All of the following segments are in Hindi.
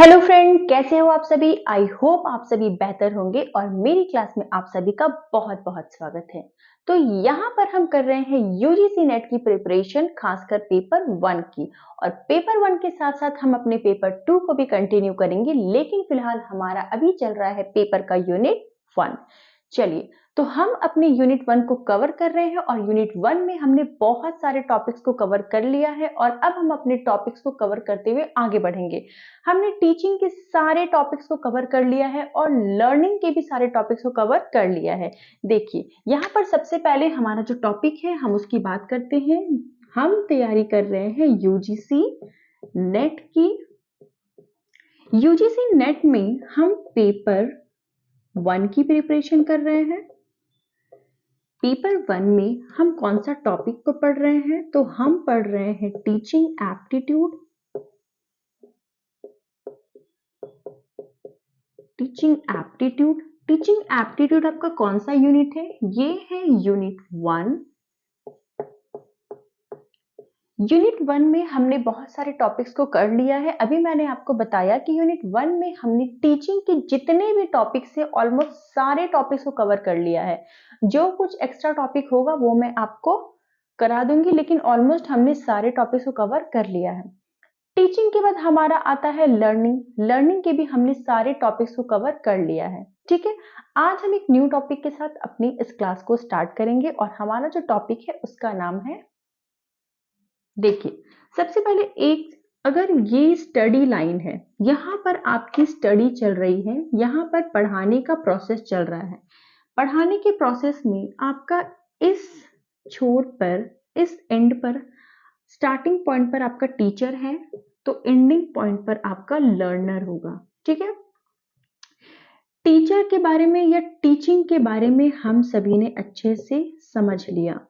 हेलो फ्रेंड, कैसे हो आप सभी। आई होप आप सभी बेहतर होंगे और मेरी क्लास में आप सभी का बहुत बहुत स्वागत है। तो यहाँ पर हम कर रहे हैं यूजीसी नेट की प्रिपरेशन, खासकर पेपर 1 की। और पेपर 1 के साथ साथ हम अपने पेपर 2 को भी कंटिन्यू करेंगे, लेकिन फिलहाल हमारा अभी चल रहा है पेपर का यूनिट 1। चलिए, तो हम अपने यूनिट 1 को कवर कर रहे हैं और यूनिट 1 में हमने बहुत सारे टॉपिक्स को कवर कर लिया है और अब हम अपने टॉपिक्स को कवर करते हुए आगे बढ़ेंगे। हमने टीचिंग के सारे टॉपिक्स को कवर कर लिया है और लर्निंग के भी सारे टॉपिक्स को कवर कर लिया है। देखिए, यहाँ पर सबसे पहले हमारा जो टॉपिक है हम उसकी बात करते हैं। हम तैयारी कर रहे हैं यूजीसी नेट की। यूजीसी नेट में हम पेपर 1 की प्रिपरेशन कर रहे हैं। पेपर 1 में हम कौन सा टॉपिक को पढ़ रहे हैं, तो हम पढ़ रहे हैं teaching aptitude. Teaching aptitude teaching aptitude आपका कौन सा यूनिट है? ये है यूनिट 1। यूनिट 1 में हमने बहुत सारे टॉपिक्स को कर लिया है। अभी मैंने आपको बताया कि यूनिट 1 में हमने टीचिंग के जितने भी टॉपिक्स है ऑलमोस्ट सारे टॉपिक्स को कवर कर लिया है। जो कुछ एक्स्ट्रा टॉपिक होगा वो मैं आपको करा दूंगी, लेकिन ऑलमोस्ट हमने सारे टॉपिक्स को कवर कर लिया है। टीचिंग के बाद हमारा आता है लर्निंग। लर्निंग के भी हमने सारे टॉपिक्स को कवर कर लिया है। ठीक है, आज हम एक न्यू टॉपिक के साथ अपनी इस क्लास को स्टार्ट करेंगे और हमारा जो टॉपिक है उसका नाम है, देखिए, सबसे पहले एक, अगर ये स्टडी लाइन है, यहाँ पर आपकी स्टडी चल रही है, यहाँ पर पढ़ाने का प्रोसेस चल रहा है। पढ़ाने के प्रोसेस में आपका इस छोर पर, इस एंड पर, स्टार्टिंग पॉइंट पर आपका टीचर है, तो एंडिंग पॉइंट पर आपका लर्नर होगा। ठीक है, टीचर के बारे में या टीचिंग के बारे में हम सभी ने अच्छे से समझ लिया।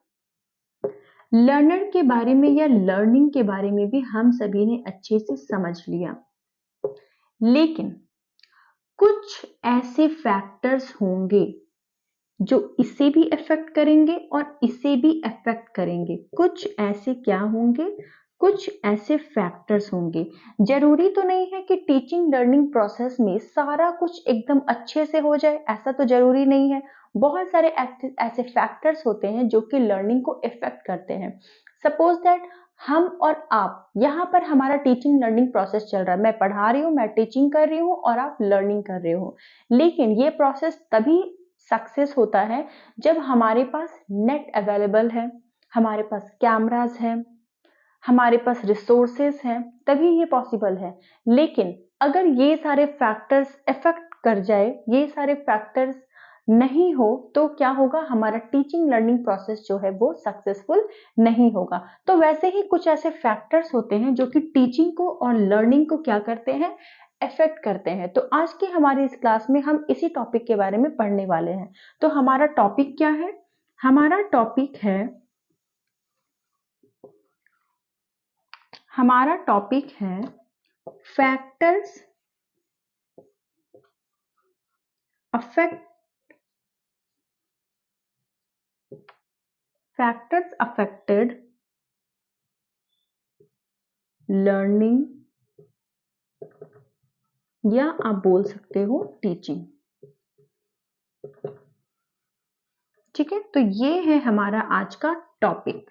लर्नर के बारे में या लर्निंग के बारे में भी हम सभी ने अच्छे से समझ लिया, लेकिन कुछ ऐसे फैक्टर्स होंगे जो इसे भी अफेक्ट करेंगे और इसे भी अफेक्ट करेंगे। कुछ ऐसे क्या होंगे? कुछ ऐसे फैक्टर्स होंगे। जरूरी तो नहीं है कि टीचिंग लर्निंग प्रोसेस में सारा कुछ एकदम अच्छे से हो जाए, ऐसा तो जरूरी नहीं है। बहुत सारे ऐसे फैक्टर्स होते हैं जो कि लर्निंग को इफेक्ट करते हैं। सपोज दैट हम और आप, यहाँ पर हमारा टीचिंग लर्निंग प्रोसेस चल रहा है। मैं पढ़ा रही हूँ, मैं टीचिंग कर रही हूँ और आप लर्निंग कर रहे हो, लेकिन ये प्रोसेस तभी सक्सेस होता है जब हमारे पास नेट अवेलेबल है, हमारे पास कैमरास है, हमारे पास रिसोर्सेस हैं, तभी ये पॉसिबल है। लेकिन अगर ये सारे फैक्टर्स इफेक्ट कर जाए, ये सारे फैक्टर्स नहीं हो, तो क्या होगा? हमारा टीचिंग लर्निंग प्रोसेस जो है वो सक्सेसफुल नहीं होगा। तो वैसे ही कुछ ऐसे फैक्टर्स होते हैं जो कि टीचिंग को और लर्निंग को क्या करते हैं? इफेक्ट करते हैं। तो आज की हमारी इस क्लास में हम इसी टॉपिक के बारे में पढ़ने वाले हैं। तो हमारा टॉपिक क्या है? हमारा टॉपिक है, हमारा टॉपिक है factors affect factors affected learning, या आप बोल सकते हो टीचिंग। ठीक है, तो ये है हमारा आज का टॉपिक।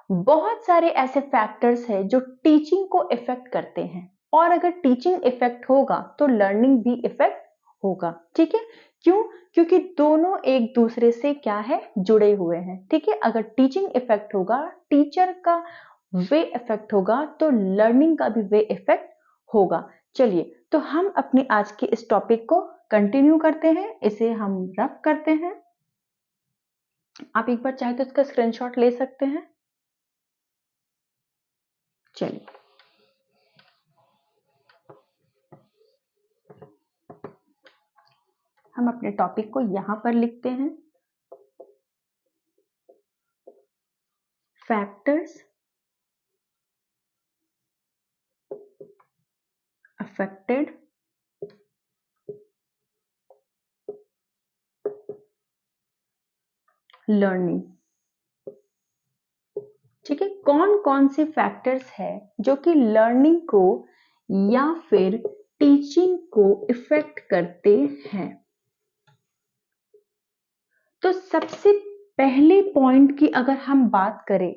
बहुत सारे ऐसे फैक्टर्स हैं जो टीचिंग को इफेक्ट करते हैं, और अगर टीचिंग इफेक्ट होगा तो लर्निंग भी इफेक्ट होगा। ठीक है, क्यों? क्योंकि दोनों एक दूसरे से क्या है? जुड़े हुए हैं। ठीक है, अगर टीचिंग इफेक्ट होगा, टीचर का वे इफेक्ट होगा, तो लर्निंग का भी वे इफेक्ट होगा। चलिए, तो हम अपने आज के इस टॉपिक को कंटिन्यू करते हैं, इसे हम रफ करते हैं। आप एक बार चाहे तो इसका स्क्रीनशॉट ले सकते हैं। चलिए, हम अपने टॉपिक को यहां पर लिखते हैं, फैक्टर्स अफेक्टेड लर्निंग। ठीक है, कौन कौन से फैक्टर्स है जो कि लर्निंग को या फिर टीचिंग को इफेक्ट करते हैं। तो सबसे पहले पॉइंट की अगर हम बात करें,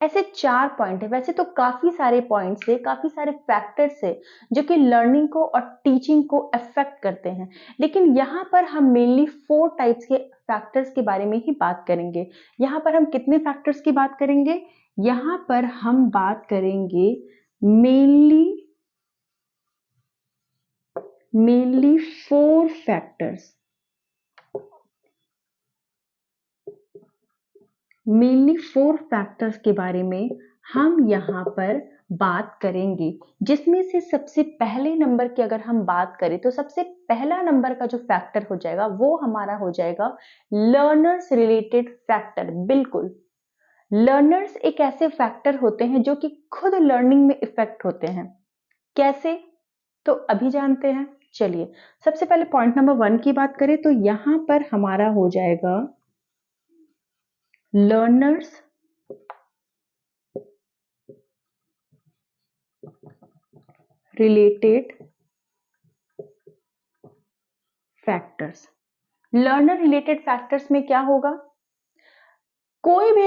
ऐसे 4 पॉइंट है, वैसे तो काफी सारे पॉइंट्स है, काफी सारे फैक्टर्स है जो कि लर्निंग को और टीचिंग को अफेक्ट करते हैं, लेकिन यहाँ पर हम मेनली 4 टाइप्स के फैक्टर्स के बारे में ही बात करेंगे। यहाँ पर हम कितने फैक्टर्स की बात करेंगे? यहाँ पर हम बात करेंगे मेनली 4 फैक्टर्स, मेनली 4 फैक्टर्स के बारे में हम यहाँ पर बात करेंगे, जिसमें से सबसे पहले नंबर की अगर हम बात करें तो सबसे पहला नंबर का जो फैक्टर हो जाएगा वो हमारा हो जाएगा लर्नर्स रिलेटेड फैक्टर। बिल्कुल, लर्नर्स एक ऐसे फैक्टर होते हैं जो कि खुद लर्निंग में इफेक्ट होते हैं। कैसे? तो अभी जानते हैं। चलिए, सबसे पहले पॉइंट नंबर 1 की बात करें तो यहां पर हमारा हो जाएगा learners related factors. Learner related factors में क्या होगा? कोई भी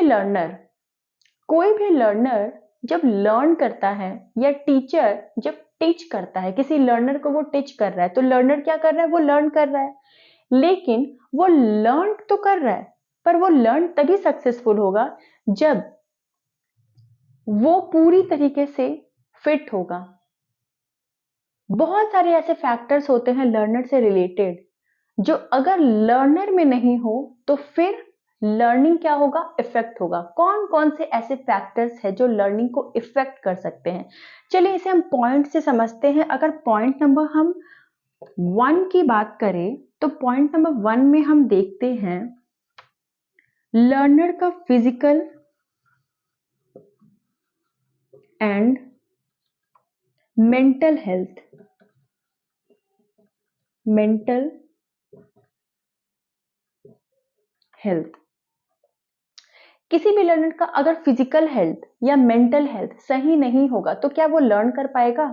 लर्नर जब लर्न करता है या टीचर जब टीच करता है, किसी लर्नर को वो टीच कर रहा है, तो लर्नर क्या कर रहा है? वो लर्न कर रहा है, लेकिन वो लर्न तो कर रहा है, पर वो लर्न तभी सक्सेसफुल होगा जब वो पूरी तरीके से फिट होगा। बहुत सारे ऐसे फैक्टर्स होते हैं लर्नर से रिलेटेड, जो अगर लर्नर में नहीं हो तो फिर लर्निंग क्या होगा? इफेक्ट होगा। कौन कौन से ऐसे फैक्टर्स हैं जो लर्निंग को इफेक्ट कर सकते हैं? चलिए इसे हम पॉइंट से समझते हैं। अगर पॉइंट नंबर हम 1 की बात करें तो पॉइंट नंबर 1 में हम देखते हैं लर्नर का physical and mental health. Mental health, किसी भी लर्नर का अगर फिजिकल हेल्थ या मेंटल हेल्थ सही नहीं होगा तो क्या वो लर्न कर पाएगा?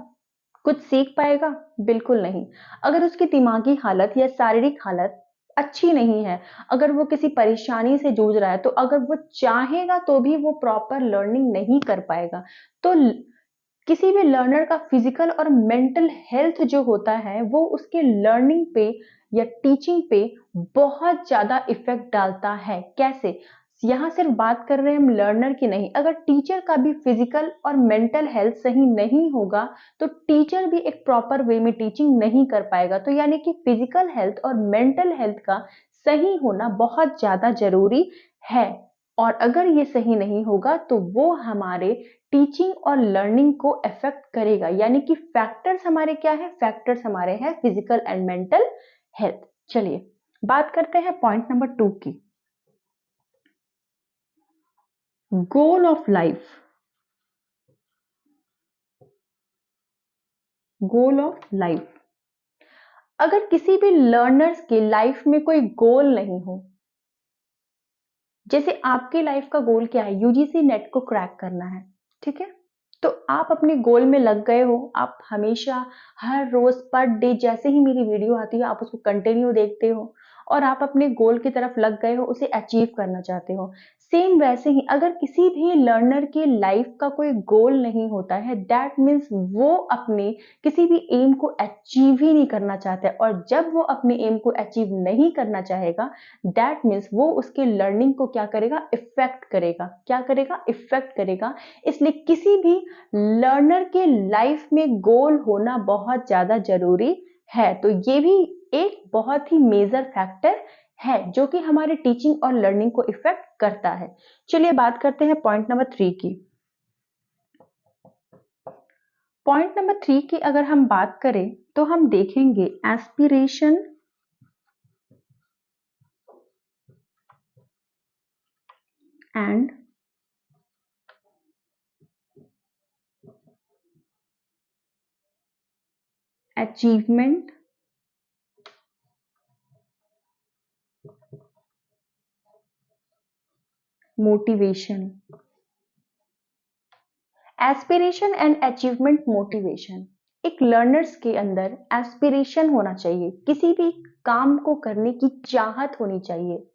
कुछ सीख पाएगा? बिल्कुल नहीं। अगर उसकी दिमागी हालत या शारीरिक हालत अच्छी नहीं है, अगर वो किसी परेशानी से जूझ रहा है, तो अगर वो चाहेगा तो भी वो प्रॉपर लर्निंग नहीं कर पाएगा। तो किसी भी लर्नर का फिजिकल और मेंटल हेल्थ जो होता है वो उसके लर्निंग पे या टीचिंग पे बहुत ज्यादा इफेक्ट डालता है। कैसे? यहाँ सिर्फ बात कर रहे हैं हम लर्नर की नहीं, अगर टीचर का भी फिजिकल और मेंटल हेल्थ सही नहीं होगा तो टीचर भी एक प्रॉपर वे में टीचिंग नहीं कर पाएगा। तो यानी कि फिजिकल हेल्थ और मेंटल हेल्थ का सही होना बहुत ज्यादा जरूरी है, और अगर ये सही नहीं होगा तो वो हमारे टीचिंग और लर्निंग को अफेक्ट करेगा। यानी कि फैक्टर्स हमारे क्या है? फैक्टर्स हमारे हैं फिजिकल एंड मेंटल हेल्थ। चलिए बात करते हैं पॉइंट नंबर 2 की, goal of life. Goal of life, अगर किसी भी लर्नर्स के लाइफ में कोई गोल नहीं हो, जैसे आपके लाइफ का गोल क्या है? यूजीसी नेट को क्रैक करना है, ठीक है? तो आप अपने गोल में लग गए हो, आप हमेशा हर रोज पर डे जैसे ही मेरी वीडियो आती है आप उसको कंटिन्यू देखते हो और आप अपने गोल की तरफ लग गए हो, उसे अचीव करना चाहते हो। सेम वैसे ही अगर किसी भी लर्नर के लाइफ का कोई गोल नहीं होता है, दैट मीन्स वो अपने किसी भी एम को अचीव ही नहीं करना चाहता है, और जब वो अपने एम को अचीव नहीं करना चाहेगा दैट मीन्स वो उसके लर्निंग को क्या करेगा? इफेक्ट करेगा। क्या करेगा? इफेक्ट करेगा। इसलिए किसी भी लर्नर के लाइफ में गोल होना बहुत ज्यादा जरूरी है। तो ये भी एक बहुत ही मेजर फैक्टर है जो कि हमारे टीचिंग और लर्निंग को इफेक्ट करता है। चलिए बात करते हैं पॉइंट नंबर 3 की। पॉइंट नंबर 3 की अगर हम बात करें तो हम देखेंगे aspiration and achievement motivation. Aspiration and achievement motivation, एक लर्नर्स के अंदर एस्पिरेशन होना चाहिए, किसी भी काम को करने की चाहत होनी चाहिए,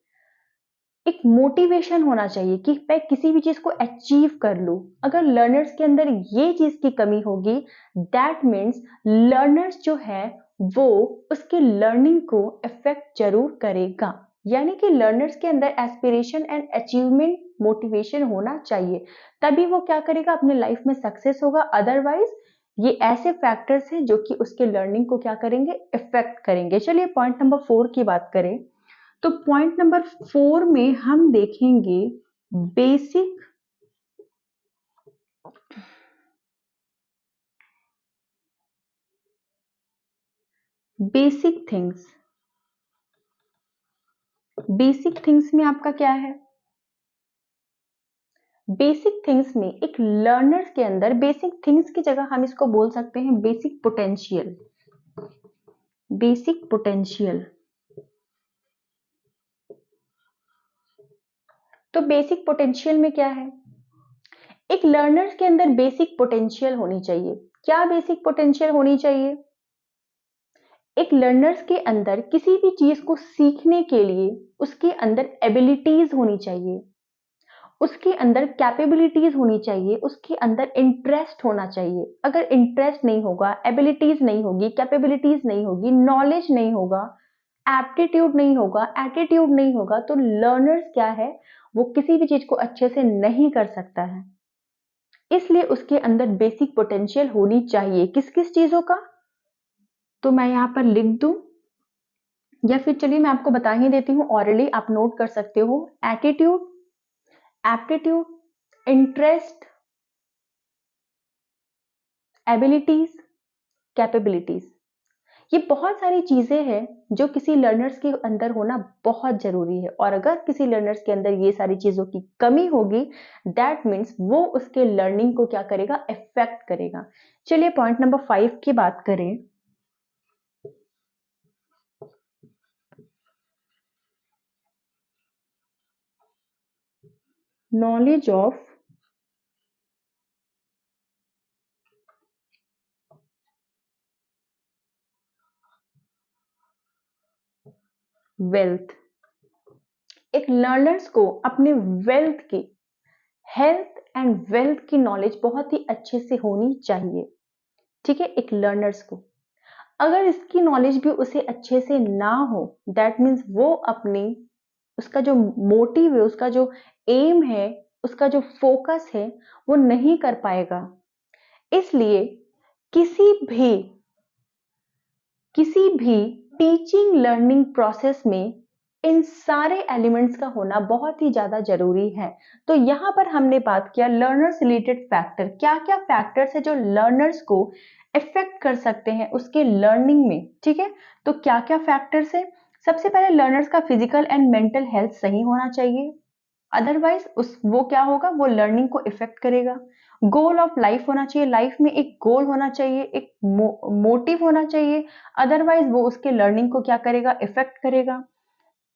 एक मोटिवेशन होना चाहिए कि मैं किसी भी चीज को अचीव कर लूं। अगर लर्नर्स के अंदर ये चीज की कमी होगी, दैट मीन्स लर्नर्स जो है वो उसके लर्निंग को इफेक्ट जरूर करेगा। यानी कि लर्नर्स के अंदर एस्पिरेशन एंड अचीवमेंट मोटिवेशन होना चाहिए, तभी वो क्या करेगा, अपने लाइफ में सक्सेस होगा। अदरवाइज ये ऐसे फैक्टर्स हैं जो कि उसके लर्निंग को क्या करेंगे, इफेक्ट करेंगे। चलिए पॉइंट नंबर 4 की बात करें, तो पॉइंट नंबर 4 में हम देखेंगे basic basic things. Basic things में आपका क्या है, बेसिक थिंग्स में एक लर्नर्स के अंदर बेसिक थिंग्स की जगह हम इसको बोल सकते हैं बेसिक पोटेंशियल। बेसिक पोटेंशियल, तो बेसिक पोटेंशियल में क्या है, एक लर्नर्स के अंदर बेसिक पोटेंशियल होनी चाहिए। क्या बेसिक पोटेंशियल होनी चाहिए, एक लर्नर्स के अंदर किसी भी चीज को सीखने के लिए उसके अंदर एबिलिटीज होनी चाहिए, उसके अंदर कैपेबिलिटीज होनी चाहिए, उसके अंदर इंटरेस्ट होना चाहिए। अगर इंटरेस्ट नहीं होगा, एबिलिटीज नहीं होगी, कैपेबिलिटीज नहीं होगी, नॉलेज नहीं होगा, एप्टीट्यूड नहीं होगा, एटीट्यूड नहीं होगा, तो लर्नर्स क्या है, वो किसी भी चीज को अच्छे से नहीं कर सकता है। इसलिए उसके अंदर बेसिक पोटेंशियल होनी चाहिए। किस किस चीजों का, तो मैं यहां पर लिख दूं या फिर चलिए मैं आपको बता ही देती हूँ, ऑरली आप नोट कर सकते हो। Attitude, aptitude, interest, abilities, capabilities, ये बहुत सारी चीजें हैं जो किसी लर्नर्स के अंदर होना बहुत जरूरी है। और अगर किसी लर्नर्स के अंदर ये सारी चीजों की कमी होगी, दैट मीन्स वो उसके लर्निंग को क्या करेगा, इफेक्ट करेगा। चलिए पॉइंट नंबर 5 की बात करें, नॉलेज ऑफ वेल्थ। एक लर्नर्स को अपने वेल्थ की, हेल्थ एंड वेल्थ की नॉलेज बहुत ही अच्छे से होनी चाहिए। ठीक है, एक लर्नर्स को अगर इसकी नॉलेज भी उसे अच्छे से ना हो, दैट मीन्स वो अपनी, उसका जो मोटिव है, उसका जो एम है, उसका जो फोकस है, वो नहीं कर पाएगा। इसलिए किसी भी किसी भी टीचिंग लर्निंग प्रोसेस में इन सारे एलिमेंट्स का होना बहुत ही ज्यादा जरूरी है। तो यहां पर हमने बात किया लर्नर्स रिलेटेड फैक्टर, क्या क्या फैक्टर्स है जो लर्नर्स को इफेक्ट कर सकते हैं उसके लर्निंग में। ठीक है, तो क्या क्या फैक्टर्स है, सबसे पहले लर्नर्स का फिजिकल एंड मेंटल हेल्थ सही होना चाहिए, अदरवाइज उस वो क्या होगा, वो लर्निंग को इफेक्ट करेगा। गोल ऑफ लाइफ होना चाहिए, लाइफ में एक गोल होना चाहिए, एक मोटिव होना चाहिए, अदरवाइज वो उसके लर्निंग को क्या करेगा, इफेक्ट करेगा।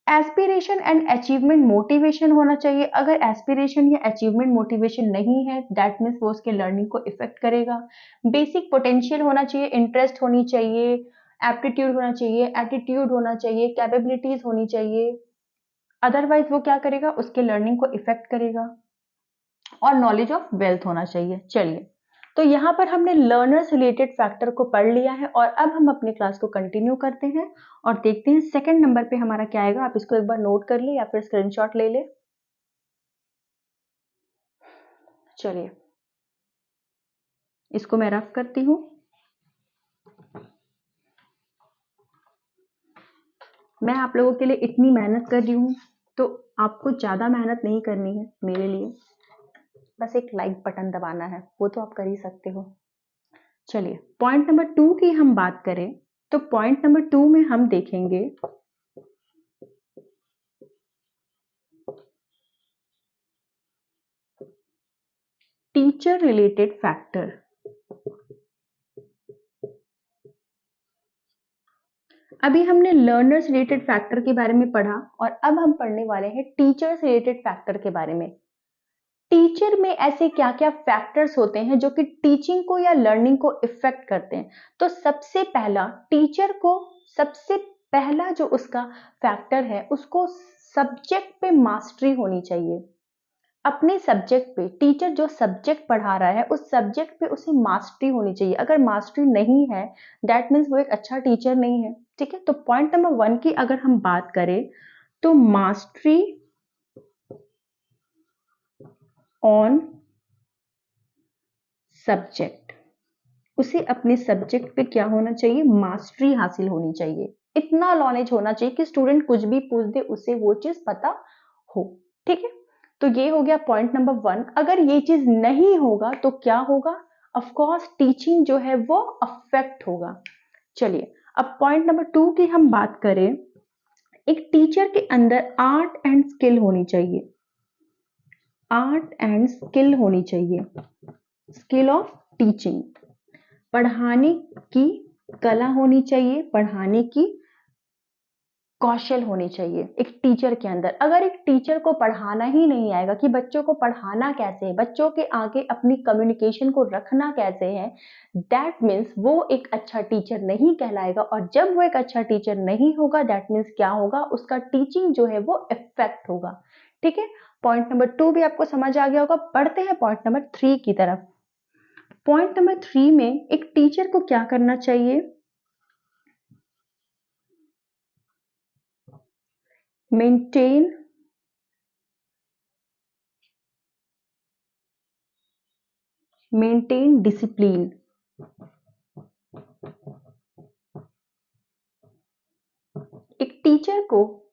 एस्पिरेशन एंड अचीवमेंट मोटिवेशन होना चाहिए, अगर एस्पिरेशन या अचीवमेंट मोटिवेशन नहीं है, दैट मीन्स वो उसके लर्निंग को इफेक्ट करेगा। बेसिक पोटेंशियल होना चाहिए, इंटरेस्ट होनी चाहिए, एप्टीट्यूड होना चाहिए, एटीट्यूड होना चाहिए, कैपेबिलिटीज होनी चाहिए, अदरवाइज वो क्या करेगा, उसके लर्निंग को इफेक्ट करेगा। और नॉलेज ऑफ वेल्थ होना चाहिए। चलिए, तो यहाँ पर हमने लर्नर्स रिलेटेड फैक्टर को पढ़ लिया है और अब हम अपनी क्लास को कंटिन्यू करते हैं और देखते हैं सेकंड नंबर पे हमारा क्या आएगा। आप इसको एक बार नोट कर ले या फिर स्क्रीनशॉट ले ले। चलिए, इसको मैं रफ करती हूँ। मैं आप लोगों के लिए इतनी मेहनत कर रही हूँ, तो आपको ज्यादा मेहनत नहीं करनी है मेरे लिए, बस एक लाइक बटन दबाना है, वो तो आप कर ही सकते हो। चलिए, पॉइंट नंबर 2 की हम बात करें, तो पॉइंट नंबर 2 में हम देखेंगे टीचर रिलेटेड फैक्टर। अभी हमने लर्नर्स रिलेटेड फैक्टर के बारे में पढ़ा और अब हम पढ़ने वाले हैं टीचर्स रिलेटेड फैक्टर के बारे में। टीचर में ऐसे क्या क्या फैक्टर्स होते हैं जो कि टीचिंग को या लर्निंग को इफेक्ट करते हैं? तो सबसे पहला, टीचर को सबसे पहला जो उसका फैक्टर है, उसको सब्जेक्ट पे मास्टरी होनी चाहिए। अपने सब्जेक्ट पे टीचर जो सब्जेक्ट पढ़ा रहा है उस सब्जेक्ट पे उसे मास्टरी होनी चाहिए। अगर मास्टरी नहीं है, दैट मीन्स वो एक अच्छा टीचर नहीं है। ठीक है, तो पॉइंट नंबर 1 की अगर हम बात करें तो मास्टरी ऑन सब्जेक्ट, उसे अपने सब्जेक्ट पे क्या होना चाहिए, मास्टरी हासिल होनी चाहिए। इतना नॉलेज होना चाहिए कि स्टूडेंट कुछ भी पूछ दे उसे वो चीज पता हो। ठीक है, तो ये हो गया पॉइंट नंबर 1। अगर ये चीज नहीं होगा तो क्या होगा, ऑफ कोर्स टीचिंग जो है वो अफेक्ट होगा। चलिए, अब पॉइंट नंबर 2 की हम बात करें, एक टीचर के अंदर आर्ट एंड स्किल होनी चाहिए। आर्ट एंड स्किल होनी चाहिए, स्किल ऑफ टीचिंग, पढ़ाने की कला होनी चाहिए, पढ़ाने की कौशल होनी चाहिए एक टीचर के अंदर। अगर एक टीचर को पढ़ाना ही नहीं आएगा कि बच्चों को पढ़ाना कैसे है, बच्चों के आगे अपनी कम्युनिकेशन को रखना कैसे है, दैट मीन्स वो एक अच्छा टीचर नहीं कहलाएगा। और जब वो एक अच्छा टीचर नहीं होगा, दैट मीन्स क्या होगा, उसका टीचिंग जो है वो इफेक्ट होगा। ठीक है, पॉइंट नंबर 2 भी आपको समझ आ गया होगा। बढ़ते हैं पॉइंट नंबर 3 की तरफ। पॉइंट नंबर 3 में एक टीचर को क्या करना चाहिए, मेंटेन डिसिप्लिन। एक टीचर को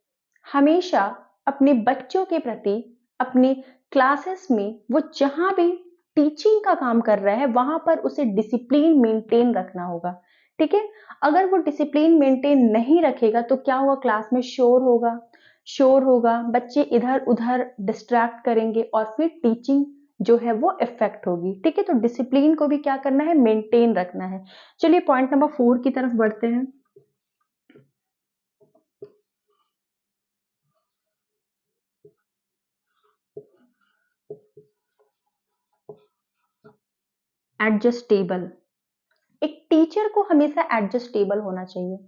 हमेशा अपने बच्चों के प्रति, अपने क्लासेस में, वो जहां भी टीचिंग का काम कर रहा है वहां पर उसे डिसिप्लिन मेंटेन रखना होगा। ठीक है, अगर वो डिसिप्लिन मेंटेन नहीं रखेगा तो क्या होगा, क्लास में शोर होगा, बच्चे इधर उधर डिस्ट्रैक्ट करेंगे और फिर टीचिंग जो है वो इफेक्ट होगी। ठीक है, तो डिसिप्लिन को भी क्या करना है, मेंटेन रखना है। चलिए पॉइंट नंबर 4 की तरफ बढ़ते हैं। एडजस्टेबल, एक टीचर को हमेशा एडजस्टेबल होना चाहिए।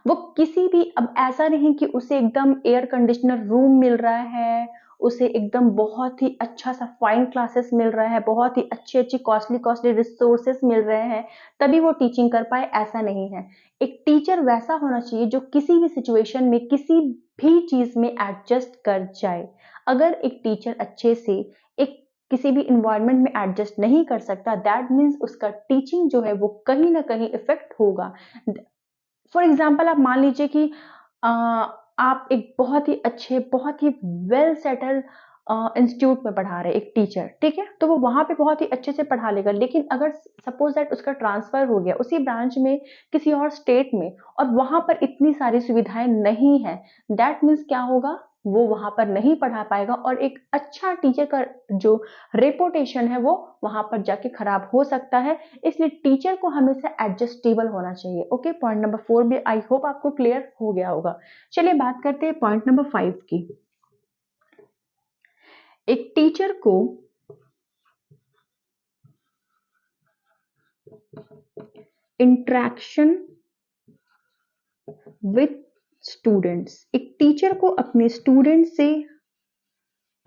वो किसी भी, अब ऐसा नहीं कि उसे एकदम एयर कंडीशनर रूम मिल रहा है, उसे एकदम बहुत ही अच्छा सा फाइन क्लासेस मिल रहा है, बहुत ही अच्छी अच्छी कॉस्टली कॉस्टली रिसोर्सेस मिल रहे हैं तभी वो टीचिंग कर पाए, ऐसा नहीं है। एक टीचर वैसा होना चाहिए जो किसी भी सिचुएशन में किसी भी चीज में एडजस्ट कर जाए। अगर एक टीचर अच्छे से एक किसी भी इन्वायरमेंट में एडजस्ट नहीं कर सकता, दैट मीन्स उसका टीचिंग जो है वो कहीं ना कहीं इफेक्ट होगा। फॉर एग्जाम्पल आप मान लीजिए कि आप एक बहुत ही अच्छे, बहुत ही वेल सेटल्ड इंस्टीट्यूट में पढ़ा रहे एक टीचर, ठीक है, तो वो वहां पे बहुत ही अच्छे से पढ़ा लेगा। लेकिन अगर सपोज दैट उसका ट्रांसफर हो गया उसी ब्रांच में किसी और स्टेट में, और वहां पर इतनी सारी सुविधाएं नहीं है, दैट मीन्स क्या होगा, वो वहां पर नहीं पढ़ा पाएगा और एक अच्छा टीचर का जो रेपुटेशन है वो वहां पर जाके खराब हो सकता है। इसलिए टीचर को हमेशा एडजस्टेबल होना चाहिए। ओके, पॉइंट नंबर 4 भी आई होप आपको क्लियर हो गया होगा। चलिए बात करते हैं पॉइंट नंबर 5 की। एक टीचर को इंटरेक्शन विथ स्टूडेंट्स, एक टीचर को अपने स्टूडेंट से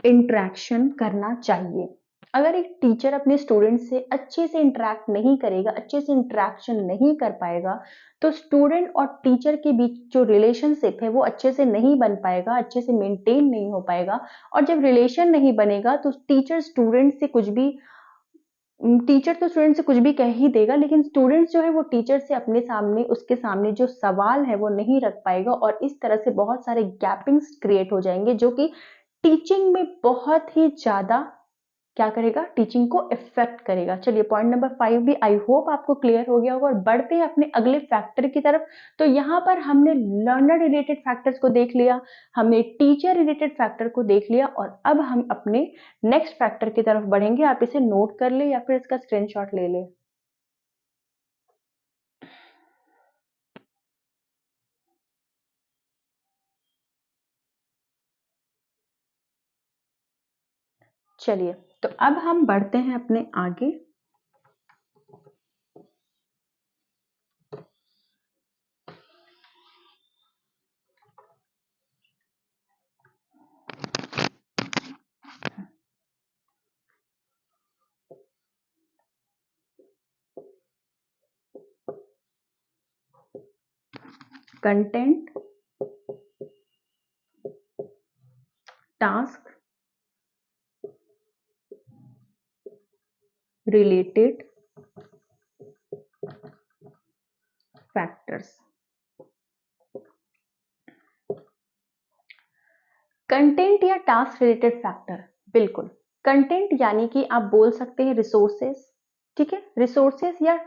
इंटरेक्शन करना चाहिए। अगर एक टीचर अपने स्टूडेंट से अच्छे से इंटरेक्ट नहीं करेगा, अच्छे से इंटरेक्शन नहीं कर पाएगा, तो स्टूडेंट और टीचर के बीच जो रिलेशनशिप है वो अच्छे से नहीं बन पाएगा, अच्छे से मेंटेन नहीं हो पाएगा। और जब रिलेशन नहीं बनेगा तो टीचर तो स्टूडेंट से कुछ भी कह ही देगा, लेकिन स्टूडेंट जो है वो टीचर से अपने सामने, उसके सामने जो सवाल है वो नहीं रख पाएगा और इस तरह से बहुत सारे गैपिंग्स क्रिएट हो जाएंगे जो कि टीचिंग में बहुत ही ज्यादा क्या करेगा, टीचिंग को इफेक्ट करेगा। चलिए पॉइंट नंबर 5 भी आई होप आपको क्लियर हो गया होगा। और बढ़ते हैं अपने अगले फैक्टर की तरफ। तो यहाँ पर हमने लर्नर रिलेटेड फैक्टर्स को देख लिया, हमने टीचर रिलेटेड फैक्टर को देख लिया, और अब हम अपने नेक्स्ट फैक्टर की तरफ बढ़ेंगे। आप इसे नोट कर ले या फिर इसका स्क्रीनशॉट ले ले। चलिए, तो अब हम बढ़ते हैं अपने आगे। Content, task, related factors. Content या टास्क रिलेटेड फैक्टर, बिल्कुल। कंटेंट यानी कि आप बोल सकते हैं रिसोर्सेस, ठीक है। रिसोर्सेस या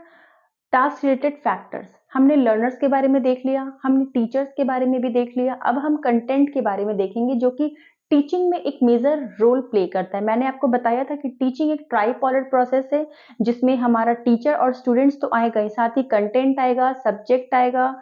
टास्क रिलेटेड फैक्टर्स, हमने लर्नर्स के बारे में देख लिया, हमने टीचर्स के बारे में भी देख लिया। अब हम कंटेंट के बारे में देखेंगे जो कि टीचिंग में एक मेजर रोल प्ले करता है। मैंने आपको बताया था कि टीचिंग एक ट्राइपोलर प्रोसेस है, जिसमें हमारा टीचर और स्टूडेंट्स तो आएगा ही, साथ ही कंटेंट आएगा, सब्जेक्ट आएगा,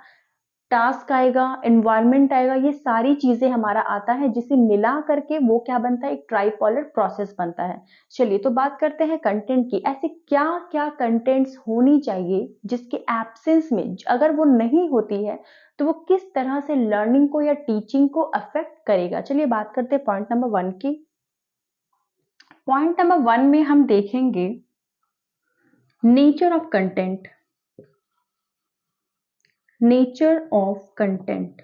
टास्क आएगा, एनवायरनमेंट आएगा, ये सारी चीजें हमारा आता है, जिसे मिला करके वो क्या बनता है, एक ट्राइपोलर प्रोसेस बनता है। चलिए, तो बात करते हैं कंटेंट की। ऐसे क्या क्या कंटेंट्स होनी चाहिए जिसके एब्सेंस में, अगर वो नहीं होती है तो वो किस तरह से लर्निंग को या टीचिंग को अफेक्ट करेगा। चलिए बात करते हैं पॉइंट नंबर 1 की। पॉइंट नंबर 1 में हम देखेंगे nature of content. Nature of content,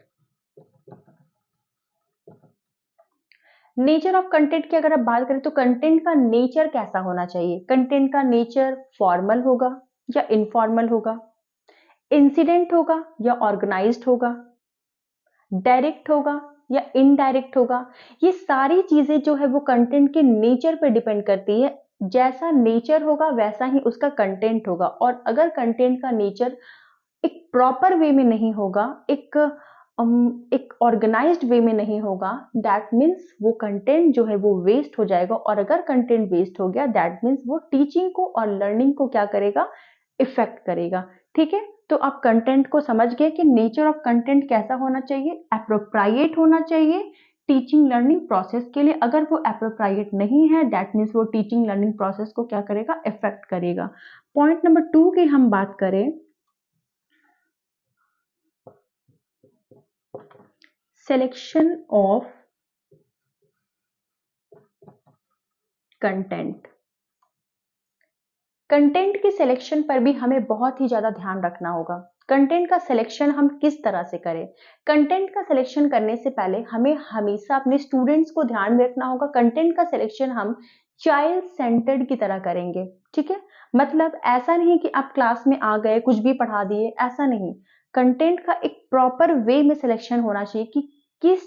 nature of content की अगर आप बात करें तो कंटेंट का नेचर कैसा होना चाहिए। कंटेंट का नेचर फॉर्मल होगा या इनफॉर्मल होगा, इंसिडेंट होगा या ऑर्गेनाइज्ड होगा, डायरेक्ट होगा या इनडायरेक्ट होगा। ये सारी चीजें जो है वो कंटेंट के नेचर पे डिपेंड करती है। जैसा नेचर होगा वैसा ही उसका कंटेंट होगा। और अगर कंटेंट का नेचर एक प्रॉपर वे में नहीं होगा, एक ऑर्गेनाइज्ड वे में नहीं होगा, दैट मीन्स वो कंटेंट जो है वो वेस्ट हो जाएगा। और अगर कंटेंट वेस्ट हो गया, दैट मीन्स वो टीचिंग को और लर्निंग को क्या करेगा, इफेक्ट करेगा। ठीक है, तो आप कंटेंट को समझ गए कि नेचर ऑफ कंटेंट कैसा होना चाहिए, एप्रोप्रिएट होना चाहिए टीचिंग लर्निंग प्रोसेस के लिए। अगर वो एप्रोप्रिएट नहीं है, दैट मीन्स वो टीचिंग लर्निंग प्रोसेस को क्या करेगा, इफेक्ट करेगा। पॉइंट नंबर 2 की हम बात करें, सिलेक्शन ऑफ कंटेंट। कंटेंट की सिलेक्शन पर भी हमें बहुत ही ज्यादा ध्यान रखना होगा। कंटेंट का सिलेक्शन हम किस तरह से करें। कंटेंट का सिलेक्शन करने से पहले हमें हमेशा अपने स्टूडेंट्स को ध्यान में रखना होगा। कंटेंट का सिलेक्शन हम चाइल्ड सेंटर्ड की तरह करेंगे, ठीक है। मतलब ऐसा नहीं कि आप क्लास में आ गए कुछ भी पढ़ा दिए, ऐसा नहीं। कंटेंट का एक प्रॉपर वे में सिलेक्शन होना चाहिए कि किस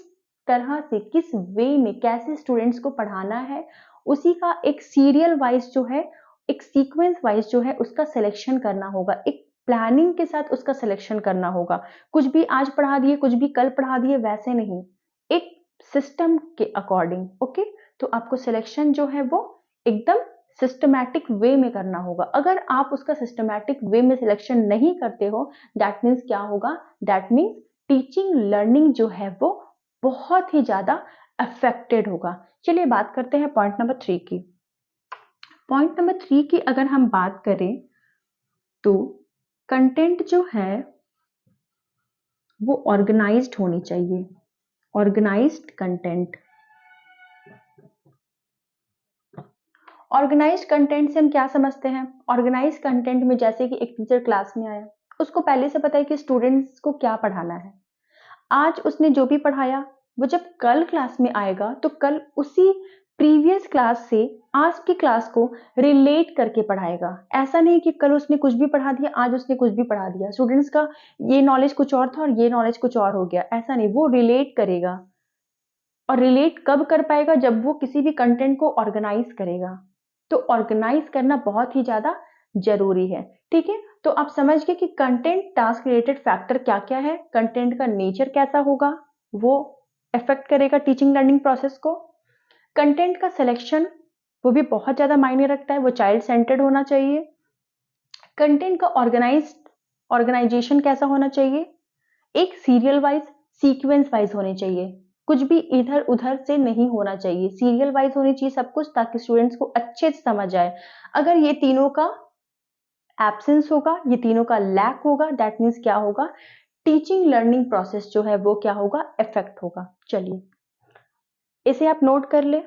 तरह से, किस वे में, कैसे स्टूडेंट्स को पढ़ाना है। उसी का एक सीरियल वाइज जो है, एक सीक्वेंस वाइज जो है उसका सिलेक्शन करना होगा। एक प्लानिंग के साथ उसका सिलेक्शन करना होगा। कुछ भी आज पढ़ा दिए, कुछ भी कल पढ़ा दिए, वैसे नहीं, एक सिस्टम के अकॉर्डिंग। ओके, तो आपको सिलेक्शन जो है वो एकदम सिस्टमैटिक वे में करना होगा। अगर आप उसका सिस्टमैटिक वे में सिलेक्शन नहीं करते हो, दैट मीन्स क्या होगा, दैट मीन्स टीचिंग लर्निंग जो है वो बहुत ही ज्यादा अफेक्टेड होगा। चलिए बात करते हैं पॉइंट नंबर 3 की। पॉइंट नंबर 3 की अगर हम बात करें तो कंटेंट जो है वो ऑर्गेनाइज्ड होनी चाहिए। Organised content. ऑर्गेनाइज्ड कंटेंट से हम क्या समझते हैं। ऑर्गेनाइज्ड कंटेंट में जैसे कि एक टीचर क्लास में आया, उसको पहले से पता है कि स्टूडेंट्स को क्या पढ़ाना है। आज उसने जो भी पढ़ाया, वो जब कल क्लास में आएगा तो कल उसी प्रीवियस क्लास से आज की क्लास को रिलेट करके पढ़ाएगा। ऐसा नहीं कि कल उसने कुछ भी पढ़ा दिया, आज उसने कुछ भी पढ़ा दिया, स्टूडेंट्स का ये नॉलेज कुछ और था और ये नॉलेज कुछ और हो गया, ऐसा नहीं। वो रिलेट करेगा। और रिलेट कब कर पाएगा, जब वो किसी भी कंटेंट को ऑर्गेनाइज करेगा। तो ऑर्गेनाइज करना बहुत ही ज्यादा जरूरी है, ठीक है। तो आप समझ गए कि कंटेंट टास्क रिलेटेड फैक्टर क्या क्या है, कंटेंट का नेचर कैसा होगा, वो अफेक्ट करेगा टीचिंग लर्निंग प्रोसेस को। कंटेंट का सिलेक्शन वो भी बहुत ज्यादा मायने रखता है, वो चाइल्ड सेंटर्ड होना चाहिए। कंटेंट का ऑर्गेनाइजेशन कैसा होना चाहिए, एक सीरियल वाइज, सीक्वेंस वाइज होने चाहिए। कुछ भी इधर उधर से नहीं होना चाहिए, सीरियल वाइज होनी चाहिए सब कुछ, ताकि स्टूडेंट्स को अच्छे से समझ आए। अगर ये तीनों का एब्सेंस होगा, ये तीनों का लैक होगा, दैट मीन्स क्या होगा, टीचिंग लर्निंग प्रोसेस जो है वो क्या होगा, इफेक्ट होगा। चलिए इसे आप नोट कर ले।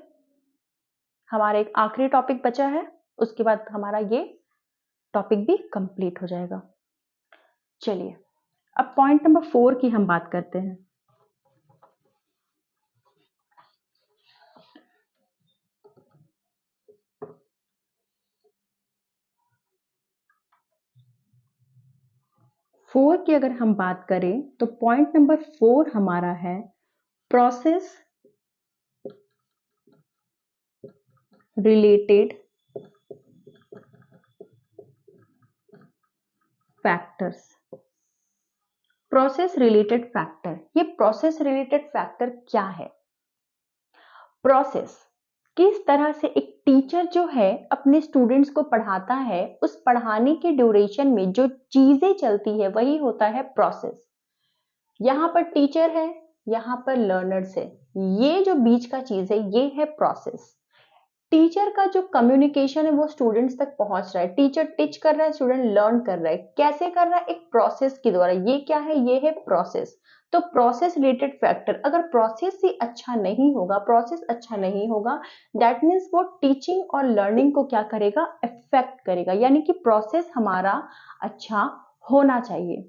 हमारा एक आखिरी टॉपिक बचा है, उसके बाद हमारा ये टॉपिक भी कंप्लीट हो जाएगा। चलिए अब पॉइंट नंबर 4 की हम बात करते हैं। फोर की अगर हम बात करें तो पॉइंट नंबर 4 हमारा है process related factors. Process related factor, ये प्रोसेस रिलेटेड फैक्टर क्या है? प्रोसेस, किस तरह से एक टीचर जो है अपने स्टूडेंट्स को पढ़ाता है, उस पढ़ाने के ड्यूरेशन में जो चीजें चलती है वही होता है प्रोसेस। यहां पर टीचर है, यहां पर लर्नर्स है, ये जो बीच का चीज है ये है प्रोसेस। टीचर का जो कम्युनिकेशन है वो स्टूडेंट्स तक पहुंच रहा है, टीचर टीच कर रहा है, स्टूडेंट लर्न कर रहा है, कैसे कर रहा है, एक प्रोसेस के द्वारा। ये क्या है, ये है प्रोसेस। तो प्रोसेस रिलेटेड फैक्टर, अगर प्रोसेस ही अच्छा नहीं होगा, प्रोसेस अच्छा नहीं होगा, दैट मीन्स वो टीचिंग और लर्निंग को क्या करेगा, इफेक्ट करेगा। यानी कि प्रोसेस हमारा अच्छा होना चाहिए।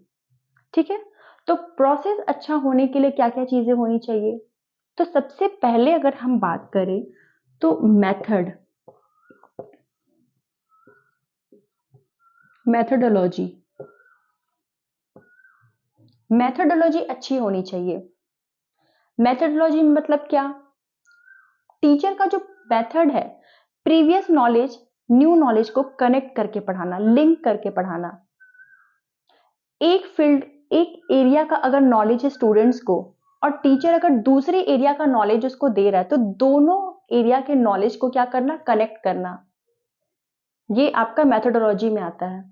ठीक है, तो प्रोसेस अच्छा होने के लिए क्या क्या चीजें होनी चाहिए? तो सबसे पहले अगर हम बात करें तो मेथड, मेथोडोलॉजी, मेथोडोलॉजी अच्छी होनी चाहिए। मेथोडोलॉजी मतलब क्या? टीचर का जो मेथड है, प्रीवियस नॉलेज न्यू नॉलेज को कनेक्ट करके पढ़ाना, लिंक करके पढ़ाना। एक फील्ड, एक एरिया का अगर नॉलेज है स्टूडेंट्स को, और टीचर अगर दूसरे एरिया का नॉलेज उसको दे रहा है, तो दोनों एरिया के नॉलेज को क्या करना, कनेक्ट करना। ये आपका मेथोडोलॉजी में आता है।